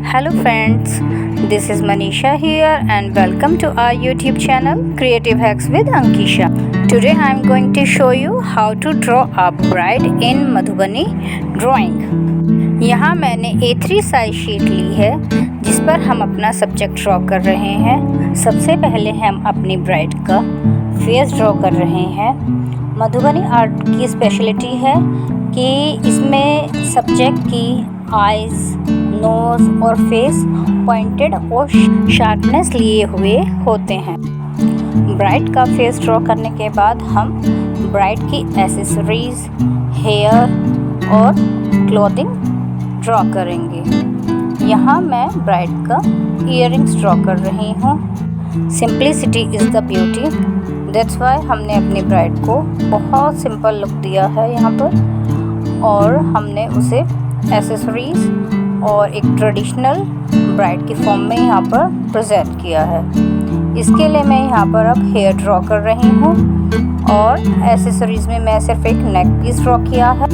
Hello friends, this is Manisha here and welcome to our YouTube channel Creative Hacks with Ankisha. Today I am going to show you how to draw a bride in Madhubani drawing. यहाँ मैंने A3 size sheet ली है जिस पर हम अपना subject draw कर रहे हैं। सबसे पहले हम अपनी ब्राइड का फेस ड्रॉ कर रहे हैं। मधुबनी आर्ट की स्पेशलिटी है कि इसमें सब्जेक्ट की आइज़, नोज़ और फेस पॉइंटेड और शार्पनेस लिए हुए होते हैं। ब्राइड का फेस ड्रॉ करने के बाद हम ब्राइड की एसेसरीज, हेयर और क्लोथिंग ड्रॉ करेंगे। यहाँ मैं ब्राइड का ईयरिंग्स ड्रॉ कर रही हूँ। Simplicity is the beauty, that's why हमने अपनी ब्राइड को बहुत सिंपल लुक दिया है यहाँ पर, और हमने उसे एसेसरीज और एक ट्रेडिशनल ब्राइड की फॉर्म में यहाँ पर प्रेजेंट किया है। इसके लिए मैं यहाँ पर अब हेयर ड्रॉ कर रही हूँ और एसेसरीज में मैं सिर्फ एक नेक पीस ड्रॉ किया है।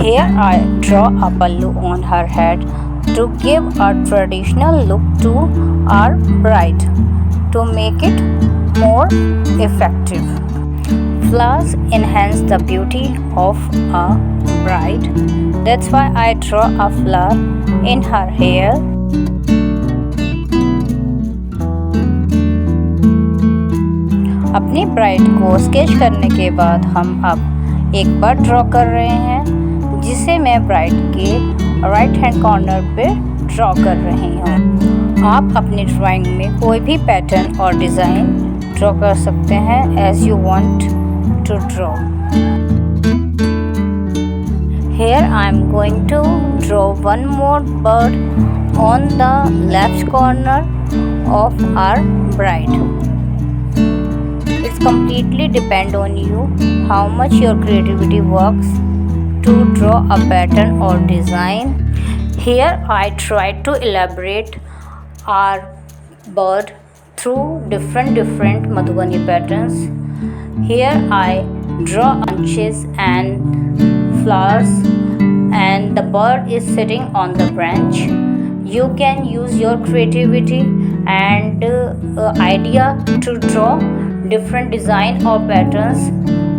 Here I draw a pallu on her head to give a traditional look to our bride to make it more effective. Flowers enhance the beauty of a bride. That's why I draw a flower in her hair. अपनी bride को sketch करने के बाद हम अब एक bird draw कर रहे हैं जिसे मैं ब्राइड के राइट हैंड कॉर्नर पे ड्रॉ कर रही हूँ। आप अपनी ड्राइंग में कोई भी पैटर्न और डिज़ाइन ड्रॉ कर सकते हैं as you want to draw. Here I am going to draw one more bird on the left corner of our bride. It's completely depend on you how much your creativity works to draw a pattern or design. Here I tried to elaborate our bird through different Madhubani patterns. Here I draw bunches and flowers and the bird is sitting on the branch. You can use your creativity and idea to draw different design or patterns,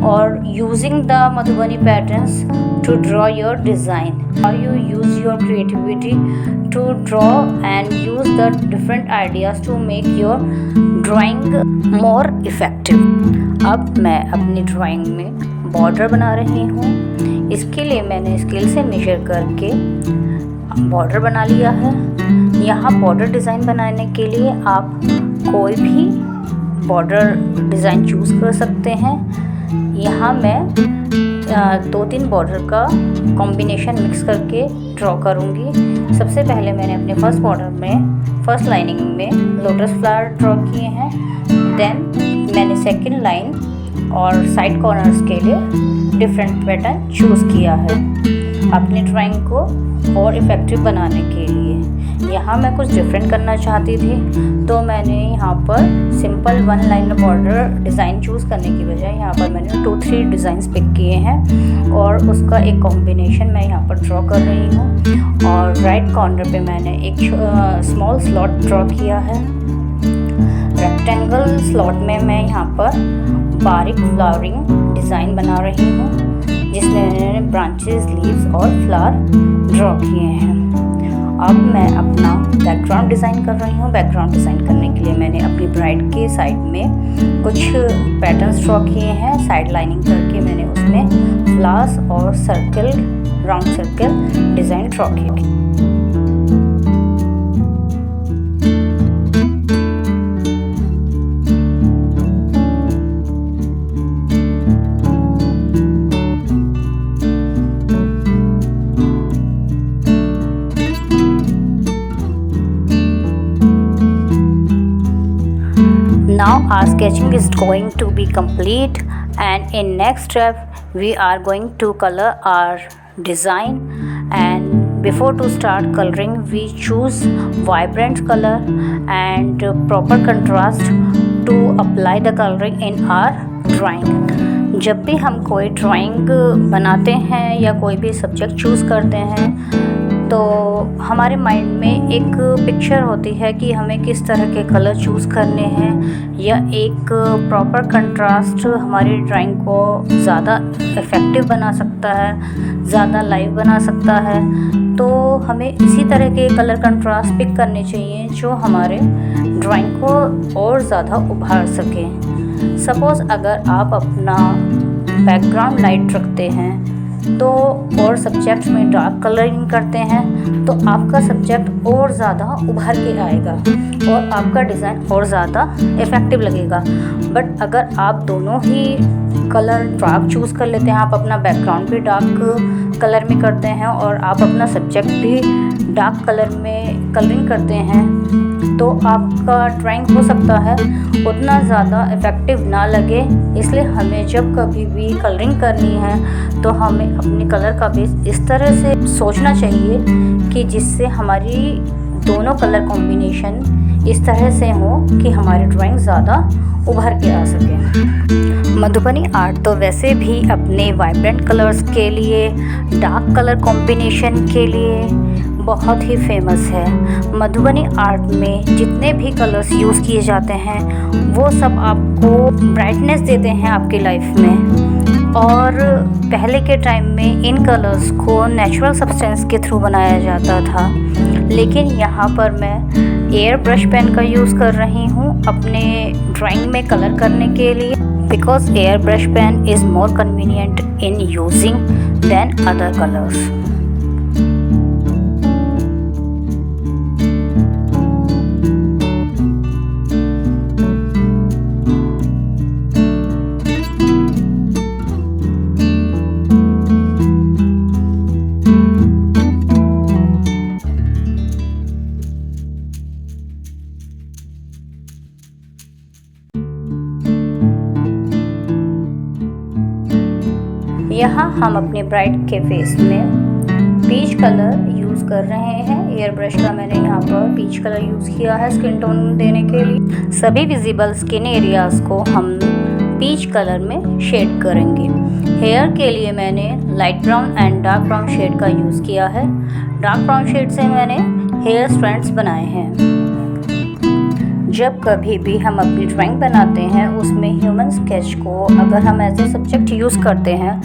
or using the Madhubani patterns to draw your design. How you use your creativity to draw and use the different ideas to make your drawing more effective. अब मैं अपनी drawing में border बना रही हूँ। इसके लिए मैंने स्केल से मेजर करके बॉर्डर बना लिया है। यहाँ बॉर्डर डिज़ाइन बनाने के लिए आप कोई भी बॉर्डर डिज़ाइन चूज़ कर सकते हैं। यहाँ मैं 2-3 बॉर्डर का कॉम्बिनेशन मिक्स करके ड्रॉ करूँगी। सबसे पहले मैंने अपने फर्स्ट बॉर्डर में फर्स्ट लाइनिंग में लोटस फ्लावर ड्रॉ किए हैं। देन मैंने सेकंड लाइन और साइड कॉर्नर्स के लिए डिफरेंट पैटर्न चूज़ किया है अपनी ड्राइंग को और इफ़ेक्टिव बनाने के लिए। यहाँ मैं कुछ डिफरेंट करना चाहती थी तो मैंने यहाँ पर simple 1 line border design choose करने की बजाय यहाँ पर मैंने 2-3 डिज़ाइंस पिक किए हैं और उसका एक कॉम्बिनेशन मैं यहाँ पर ड्रॉ कर रही हूँ। और राइट कॉर्नर पे मैंने एक स्मॉल स्लॉट ड्रॉ किया है। रेक्टेंगल स्लॉट में मैं यहाँ पर बारीक फ्लावरिंग डिज़ाइन बना रही हूँ जिसमें मैंने ब्रांचेस, लीव्स और फ्लावर ड्रॉ किए हैं। अब मैं अपना बैकग्राउंड डिज़ाइन कर रही हूँ। बैकग्राउंड डिज़ाइन करने के लिए मैंने अपनी ब्राइड के साइड में कुछ पैटर्न्स ड्रॉ किए हैं। साइड लाइनिंग करके मैंने उसमें फ्लावर्स और circle, round circle design draw किए। Now our sketching is going to be complete, and in next step we are going to color our design. And before to start coloring we choose vibrant color and proper contrast to apply the coloring in our drawing. जब भी हम कोई drawing बनाते हैं या कोई भी subject choose करते हैं तो हमारे माइंड में एक पिक्चर होती है कि हमें किस तरह के कलर चूज़ करने हैं, या एक प्रॉपर कंट्रास्ट हमारी ड्राइंग को ज़्यादा इफ़ेक्टिव बना सकता है, ज़्यादा लाइव बना सकता है। तो हमें इसी तरह के कलर कंट्रास्ट पिक करने चाहिए जो हमारे ड्राइंग को और ज़्यादा उभार सकें। सपोज़ अगर आप अपना बैकग्राउंड लाइट रखते हैं तो और सब्जेक्ट में डार्क कलरिंग करते हैं तो आपका सब्जेक्ट और ज़्यादा उभर के आएगा और आपका डिज़ाइन और ज़्यादा इफ़ेक्टिव लगेगा। बट अगर आप दोनों ही कलर डार्क चूज़ कर लेते हैं, आप अपना बैकग्राउंड भी डार्क कलर में करते हैं और आप अपना सब्जेक्ट भी डार्क कलर में कलरिंग करते हैं, तो आपका ड्राइंग हो सकता है उतना ज़्यादा इफ़ेक्टिव ना लगे। इसलिए हमें जब कभी भी कलरिंग करनी है तो हमें अपने कलर का बेस इस तरह से सोचना चाहिए कि जिससे हमारी दोनों कलर कॉम्बिनेशन इस तरह से हो कि हमारी ड्राइंग ज़्यादा उभर के आ सके। मधुबनी आर्ट तो वैसे भी अपने वाइब्रेंट कलर्स के लिए, डार्क कलर कॉम्बिनेशन के लिए बहुत ही फेमस है। मधुबनी आर्ट में जितने भी कलर्स यूज़ किए जाते हैं वो सब आपको ब्राइटनेस देते हैं आपकी लाइफ में। और पहले के टाइम में इन कलर्स को नेचुरल सब्सटेंस के थ्रू बनाया जाता था, लेकिन यहाँ पर मैं एयर ब्रश पेन का यूज़ कर रही हूँ अपने ड्राइंग में कलर करने के लिए, because air brush pen is more convenient in using than other colours. यहाँ हम अपने ब्राइड के फेस में पीच कलर यूज़ कर रहे हैं। एयर ब्रश का मैंने यहाँ पर पीच कलर यूज़ किया है स्किन टोन देने के लिए। सभी विजिबल स्किन एरियाज़ को हम पीच कलर में शेड करेंगे। हेयर के लिए मैंने light brown and dark brown shade का यूज़ किया है। डार्क ब्राउन शेड से मैंने हेयर स्ट्रैंड्स बनाए हैं। जब कभी भी हम अपनी ड्राइंग बनाते हैं उसमें ह्यूमन स्केच को अगर हम एज ए सब्जेक्ट यूज़ करते हैं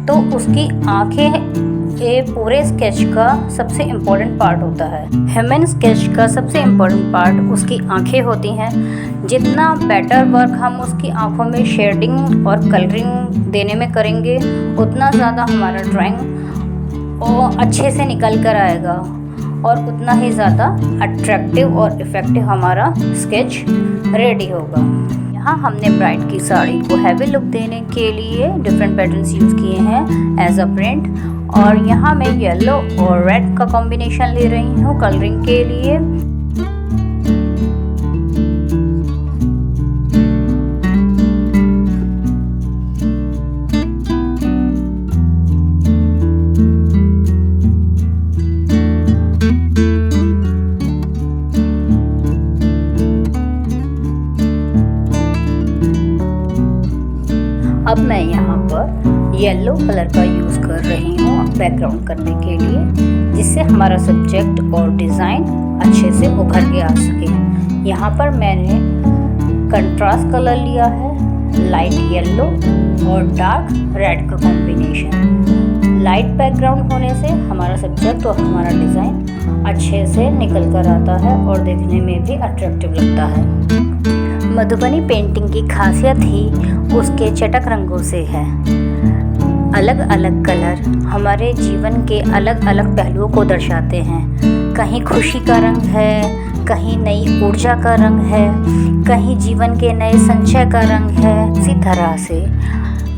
तो उसकी आंखें ये पूरे स्केच का सबसे इम्पोर्टेंट पार्ट होता है। ह्यूमन स्केच का सबसे इम्पोर्टेंट पार्ट उसकी आंखें होती हैं। जितना बेटर वर्क हम उसकी आंखों में शेडिंग और कलरिंग देने में करेंगे उतना ज़्यादा हमारा ड्राइंग और अच्छे से निकल कर आएगा और उतना ही ज़्यादा अट्रैक्टिव और इफ़ेक्टिव हमारा स्केच रेडी होगा। यहाँ हमने ब्राइड की साड़ी को हैवी लुक देने के लिए डिफरेंट पैटर्न्स यूज़ किए हैं एज अ प्रिंट, और यहाँ मैं येलो और रेड का कॉम्बिनेशन ले रही हूँ कलरिंग के लिए। अब मैं यहाँ पर येलो कलर का यूज़ कर रही हूँ बैकग्राउंड करने के लिए, जिससे हमारा सब्जेक्ट और डिज़ाइन अच्छे से उभर के आ सके। यहाँ पर मैंने कंट्रास्ट कलर लिया है, लाइट येलो और डार्क रेड का कॉम्बिनेशन। लाइट बैकग्राउंड होने से हमारा सब्जेक्ट और हमारा डिज़ाइन अच्छे से निकल कर आता है और देखने में भी अट्रैक्टिव लगता है। मधुबनी पेंटिंग की खासियत ही उसके चटक रंगों से है। अलग अलग कलर हमारे जीवन के अलग अलग पहलुओं को दर्शाते हैं। कहीं खुशी का रंग है, कहीं नई ऊर्जा का रंग है, कहीं जीवन के नए संचय का रंग है। इसी तरह से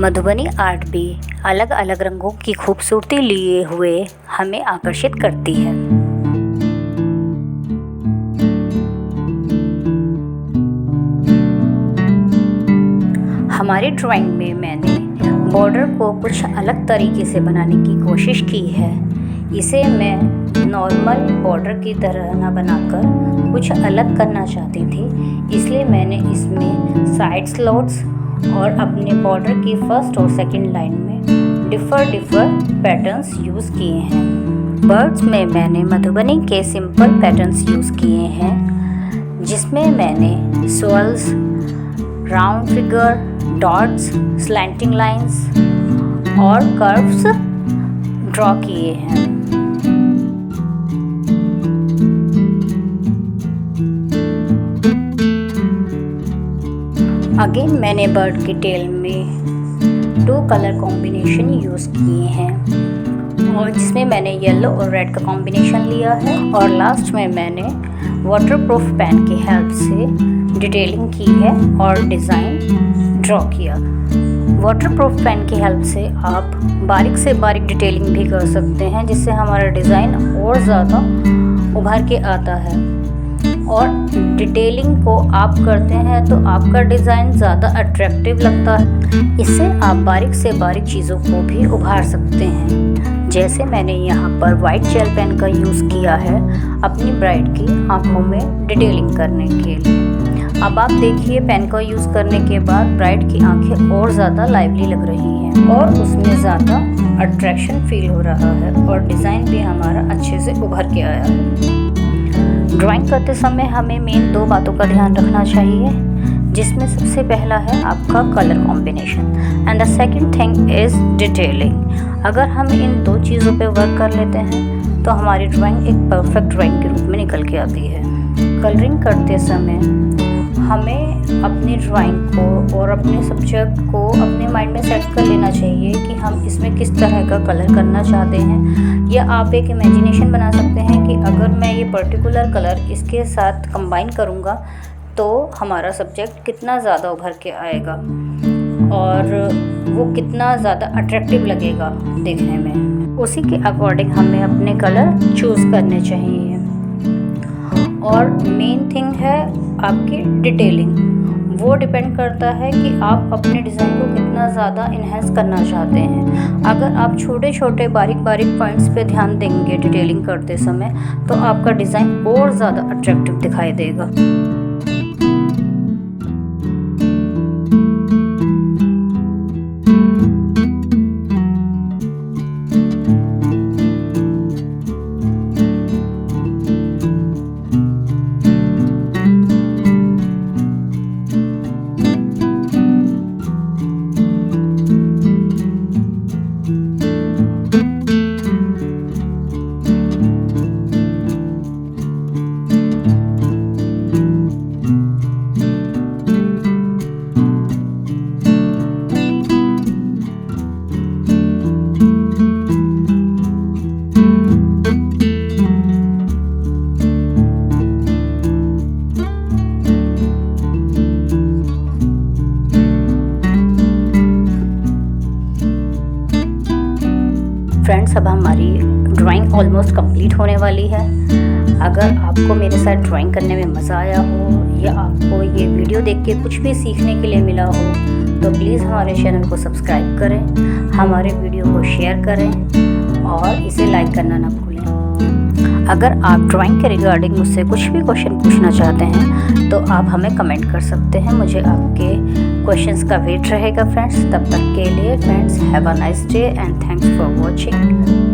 मधुबनी आर्ट भी अलग अलग रंगों की खूबसूरती लिए हुए हमें आकर्षित करती है। हमारी ड्राइंग में मैंने बॉर्डर को कुछ अलग तरीके से बनाने की कोशिश की है। इसे मैं नॉर्मल बॉर्डर की तरह ना बनाकर कुछ अलग करना चाहती थी, इसलिए मैंने इसमें साइड स्लॉट्स और अपने बॉर्डर की फर्स्ट और सेकंड लाइन में डिफर पैटर्न्स यूज़ किए हैं। बर्ड्स में मैंने मधुबनी के सिंपल पैटर्न्स यूज़ किए हैं, जिसमें मैंने swirls, round figure, dots, slanting lines और कर्व्स ड्रॉ किए हैं। अगेन मैंने बर्ड की टेल में 2 कलर कॉम्बिनेशन यूज़ किए हैं और जिसमें मैंने येलो और रेड का कॉम्बिनेशन लिया है। और लास्ट में मैंने वाटरप्रूफ पेन की हेल्प से डिटेलिंग की है और डिज़ाइन ड्रॉ किया। वाटरप्रूफ पेन की हेल्प से आप बारीक से बारीक डिटेलिंग भी कर सकते हैं, जिससे हमारा डिज़ाइन और ज़्यादा उभर के आता है। और डिटेलिंग को आप करते हैं तो आपका डिज़ाइन ज़्यादा अट्रैक्टिव लगता है। इससे आप बारीक से बारीक चीज़ों को भी उभार सकते हैं। जैसे मैंने यहाँ पर वाइट जेल पेन का यूज़ किया है अपनी ब्राइड की आँखों में डिटेलिंग करने के लिए। अब आप देखिए, पेन का यूज़ करने के बाद ब्राइड की आँखें और ज़्यादा लाइवली लग रही हैं और उसमें ज़्यादा अट्रैक्शन फील हो रहा है और डिज़ाइन भी हमारा अच्छे से उभर के आया है। ड्राइंग करते समय हमें मेन 2 बातों का ध्यान रखना चाहिए, जिसमें सबसे पहला है आपका colour combination and the second thing is detailing. अगर हम इन 2 चीज़ों पे वर्क कर लेते हैं तो हमारी ड्राइंग एक परफेक्ट ड्राइंग के रूप में निकल के आती है। कलरिंग करते समय हमें अपनी ड्राइंग को और अपने सब्जेक्ट को अपने माइंड में सेट कर लेना चाहिए कि हम इसमें किस तरह का कलर करना चाहते हैं, या आप एक इमेजिनेशन बना सकते हैं कि अगर मैं ये पर्टिकुलर कलर इसके साथ कंबाइन करूँगा तो हमारा सब्जेक्ट कितना ज़्यादा उभर के आएगा और वो कितना ज़्यादा अट्रैक्टिव लगेगा देखने में। उसी के अकॉर्डिंग हमें अपने कलर चूज़ करने चाहिए। और मेन थिंग है आपकी डिटेलिंग। वो डिपेंड करता है कि आप अपने डिज़ाइन को कितना ज़्यादा इन्हेंस करना चाहते हैं। अगर आप छोटे छोटे बारीक पॉइंट्स पे ध्यान देंगे डिटेलिंग करते समय तो आपका डिज़ाइन और ज़्यादा अट्रैक्टिव दिखाई देगा। फ्रेंड्स, अब हमारी ड्राइंग ऑलमोस्ट कंप्लीट होने वाली है। अगर आपको मेरे साथ ड्राइंग करने में मज़ा आया हो या आपको ये वीडियो देख के कुछ भी सीखने के लिए मिला हो तो प्लीज़ हमारे चैनल को सब्सक्राइब करें, हमारे वीडियो को शेयर करें और इसे लाइक करना ना भूलें। अगर आप ड्राइंग के रिगार्डिंग मुझसे कुछ भी क्वेश्चन पूछना चाहते हैं तो आप हमें कमेंट कर सकते हैं। मुझे आपके क्वेश्चंस का वेट रहेगा फ्रेंड्स। तब तक के लिए friends, have a nice day and thanks for watching.